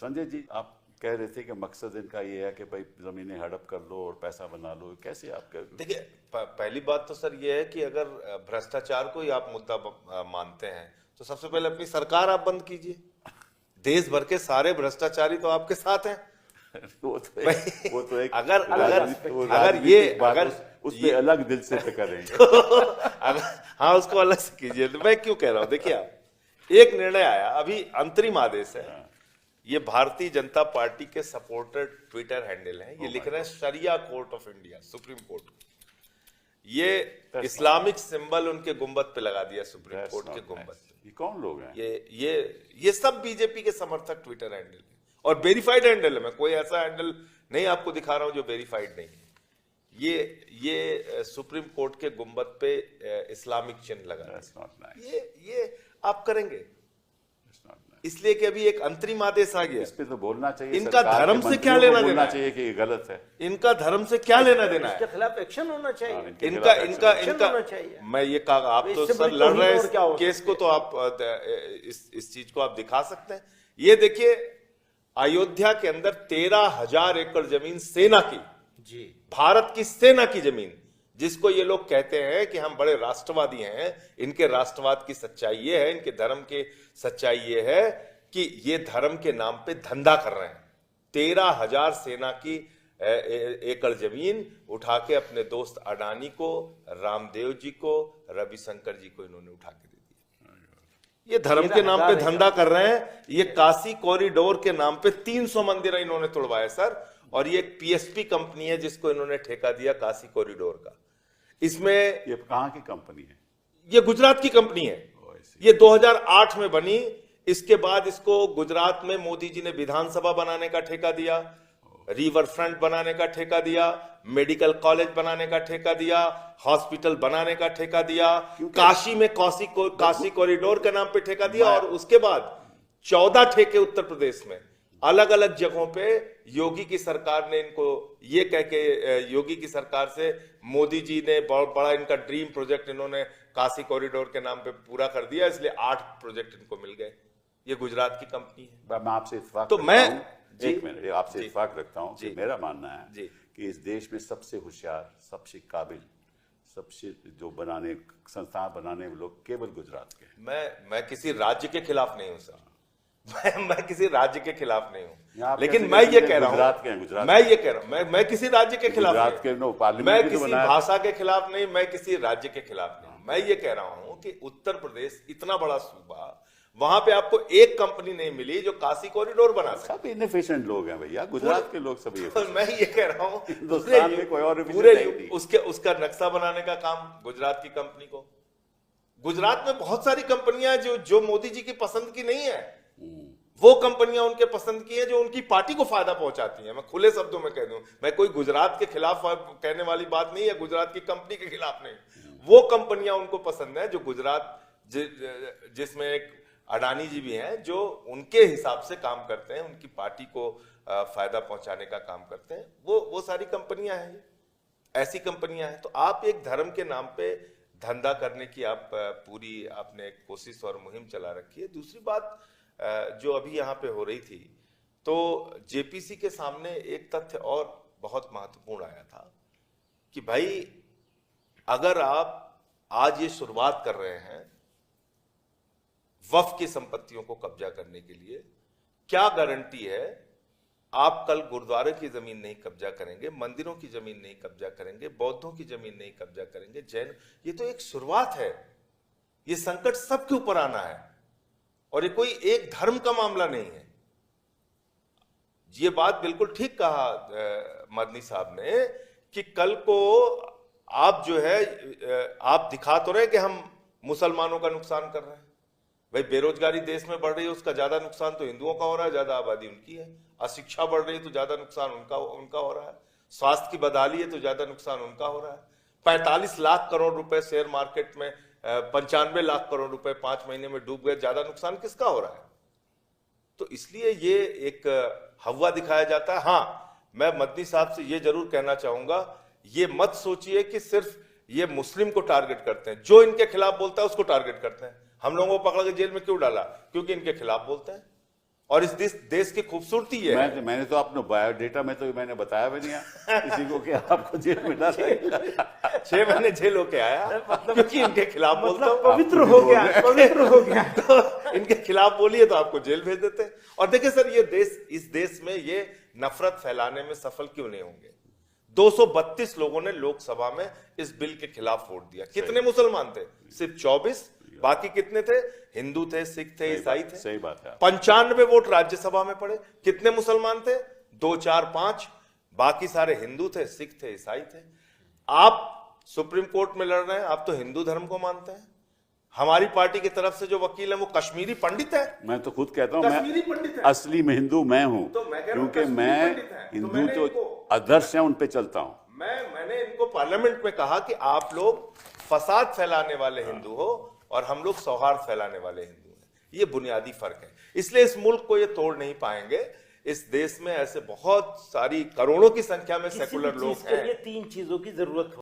संजय जी, आप कह रहे थे कि मकसद इनका ये है कि भाई जमीनें हड़प कर लो और पैसा बना लो, कैसे आप कह रहे हो? देखिए, पहली बात तो सर ये है कि अगर भ्रष्टाचार को ही आप मुद्दा मानते हैं तो सबसे पहले अपनी सरकार आप बंद कीजिए। देश भर के सारे भ्रष्टाचारी तो आपके साथ हैं। वो तो एक अगर ये उस पे अलग दिल से करेंगे। हाँ, उसको अलग से कीजिए। तो मैं क्यों कह रहा हूं, देखिए आप, एक निर्णय आया अभी, अंतरिम आदेश है। ये भारतीय जनता पार्टी के सपोर्टेड ट्विटर हैंडल है, ये लिख रहे हैं शरिया court of India, supreme court. ये इस्लामिक सिंबल उनके गुंबद पे लगा दिया, सुप्रीम कोर्ट के गुंबद पे। ये कौन लोग हैं? ये सब बीजेपी के समर्थक ट्विटर हैंडल है और वेरीफाइड हैंडल है। मैं कोई ऐसा हैंडल नहीं आपको दिखा रहा हूं जो वेरीफाइड नहीं है। ये सुप्रीम कोर्ट के गुंबद पे इस्लामिक चिन्ह लगा है। ये आप करेंगे इसलिए कि अभी एक अंतरिम आदेश आ गया। इस पे तो बोलना चाहिए। इनका धर्म से क्या लेना देना? बोलना चाहिए कि ये गलत है। इनका धर्म से क्या लेना देना है? इसके खिलाफ एक्शन होना चाहिए। इनका मैं ये कहा, आप तो सर लड़ रहे हैं केस को, तो आप इस चीज को आप दिखा सकते हैं। ये देखिए, अयोध्या के अंदर 13,000 एकड़ जमीन सेना की, जी, भारत की सेना की जमीन, जिसको ये लोग कहते हैं कि हम बड़े राष्ट्रवादी हैं। इनके राष्ट्रवाद की सच्चाई ये है, इनके धर्म की सच्चाई ये है कि ये धर्म के नाम पे धंधा कर रहे हैं। 13,000 सेना की एकड़ जमीन उठा के अपने दोस्त अडानी को, रामदेव जी को, रविशंकर जी को इन्होंने उठा के दे दिया। ये धर्म के नाम पे धंधा कर रहे हैं। ये काशी कॉरिडोर के नाम पे 300 मंदिर इन्होंने तोड़वाए सर। और ये एक पीएसपी कंपनी है जिसको इन्होंने ठेका दिया काशी कॉरिडोर का। इसमें ये कहां की कंपनी है? ये गुजरात की कंपनी है। ये 2008 में बनी। इसके बाद इसको गुजरात में मोदी जी ने विधानसभा बनाने का ठेका दिया, रिवर फ्रंट बनाने का ठेका दिया, मेडिकल कॉलेज बनाने का ठेका दिया, हॉस्पिटल बनाने का ठेका दिया, काशी में काशी कॉरिडोर के नाम पे ठेका दिया। और उसके बाद 14 ठेके उत्तर प्रदेश में अलग अलग जगहों पे योगी की सरकार ने इनको ये कह के, योगी की सरकार से मोदी जी ने बड़ा इनका ड्रीम प्रोजेक्ट इन्होंने काशी कॉरिडोर के नाम पे पूरा कर दिया, इसलिए 8 प्रोजेक्ट इनको मिल गए। ये गुजरात की कंपनी है। मैं आपसे इत्तेफाक तो मैं एक मिनट आपसे इत्तेफाक रखता हूं कि मेरा मानना है कि इस देश में सबसे होशियार, सबसे काबिल, सबसे जो संस्थान बनाने में लोग केवल गुजरात के। मैं किसी राज्य के खिलाफ नहीं हूं सर। मैं किसी राज्य के खिलाफ नहीं हूं, लेकिन मैं ये कह रहा हूं, मैं किसी राज्य के खिलाफ नहीं, मैं किसी भाषा के खिलाफ नहीं, मैं किसी राज्य के खिलाफ नहीं। मैं ये कह रहा हूं कि उत्तर प्रदेश इतना बड़ा सूबा, वहां पे आपको एक कंपनी नहीं मिली जो काशी कॉरिडोर बना सके। सब इनएफिशिएंट लोग हैं भैया, गुजरात के लोग सभी। मैं ये कह रहा हूं हिंदुस्तान में कोई और पूरे उसका नक्शा बनाने का काम गुजरात की कंपनी को। गुजरात में बहुत सारी कंपनियां जो मोदी जी की पसंद की नहीं है, वो कंपनियां उनके पसंद की है जो उनकी पार्टी को फायदा पहुंचाती हैं। मैं खुले शब्दों में कह दूं, मैं कोई गुजरात के खिलाफ कहने वाली बात नहीं है, गुजरात की कंपनी के खिलाफ नहीं। वो कंपनियां उनको पसंद है जो गुजरात जिसमें एक अडानी जी भी हैं, जो उनके हिसाब से काम करते हैं, उनकी पार्टी को फायदा पहुंचाने का काम करते हैं। वो सारी कंपनियां हैं, ऐसी कंपनियां हैं। तो आप एक धर्म के नाम पे धंधा करने की आपने कोशिश और मुहिम चला रखी है। दूसरी बात जो अभी यहाँ पे हो रही थी, तो जेपीसी के सामने एक तथ्य और बहुत महत्वपूर्ण आया था कि भाई, अगर आप आज ये शुरुआत कर रहे हैं वक्फ की संपत्तियों को कब्जा करने के लिए, क्या गारंटी है आप कल गुरुद्वारे की जमीन नहीं कब्जा करेंगे, मंदिरों की जमीन नहीं कब्जा करेंगे, बौद्धों की जमीन नहीं कब्जा करेंगे, जैन। ये तो एक शुरुआत है। ये संकट सबके ऊपर आना है और ये कोई एक धर्म का मामला नहीं है। ये बात बिल्कुल ठीक कहा मदनी साहब ने कि कल को आप जो है आप दिखा तो रहे कि हम मुसलमानों का नुकसान कर रहे हैं। भाई, बेरोजगारी देश में बढ़ रही है, उसका ज्यादा नुकसान तो हिंदुओं का हो रहा है, ज्यादा आबादी उनकी है। अशिक्षा बढ़ रही है तो ज्यादा नुकसान उनका हो रहा है। स्वास्थ्य की बदहाली है तो ज्यादा नुकसान उनका हो रहा है। 45 लाख करोड़ रुपए शेयर मार्केट में, 95 लाख करोड़ रुपए 5 महीने में डूब गए, ज्यादा नुकसान किसका हो रहा है? तो इसलिए ये एक हवा दिखाया जाता है। हाँ, मैं मदनी साहब से ये जरूर कहना चाहूंगा, ये मत सोचिए कि सिर्फ ये मुस्लिम को टारगेट करते हैं। जो इनके खिलाफ बोलता है उसको टारगेट करते हैं। हम लोगों को पकड़ के जेल में क्यों डाला? क्योंकि इनके खिलाफ बोलते हैं। और इस देश की खूबसूरती ये है। मैंने तो अपने बायोडेटा में तो मैंने बताया भी नहीं है किसी को कि आपको जेल में डाला 6 महीने जेल होके आया, क्योंकि इनके खिलाफ बोलता हूं, पवित्र हो गया तो इनके खिलाफ बोलिए तो आपको जेल भेज देते हैं। और देखिए सर, ये देश, इस देश में ये नफरत फैलाने में सफल क्यों नहीं होंगे? 232 लोगों ने लोकसभा में इस बिल के खिलाफ वोट दिया। कितने मुसलमान थे? सिर्फ 24। बाकी कितने थे? हिंदू थे, सिख थे, ईसाई थे। सही बात है। 95 वोट राज्यसभा में पड़े। कितने मुसलमान थे? 2, 4, 5। बाकी सारे हिंदू थे, सिख थे, ईसाई थे। आप सुप्रीम कोर्ट में लड़ रहे हैं, आप तो हिंदू धर्म को मानते हैं। हमारी पार्टी की तरफ से जो वकील है वो कश्मीरी पंडित है। मैं तो खुद कहता हूं कश्मीरी पंडित है। असली में हिंदू मैं हूं, तो मैं कह रहा हूं क्योंकि मैं हिंदू तो आदर्श है उन पे चलता हूं। मैंने इनको पार्लियामेंट में कहा कि आप लोग फसाद फैलाने वाले हिंदू हो और हम लोग सौहार्द फैलाने वाले हिंदू हैं। ये बुनियादी फर्क है। इसलिए इस मुल्क को ये तोड़ नहीं पाएंगे। इस देश में ऐसे बहुत सारी करोड़ों की संख्या में सेकुलर लोग हैं। 3 चीजों की जरूरत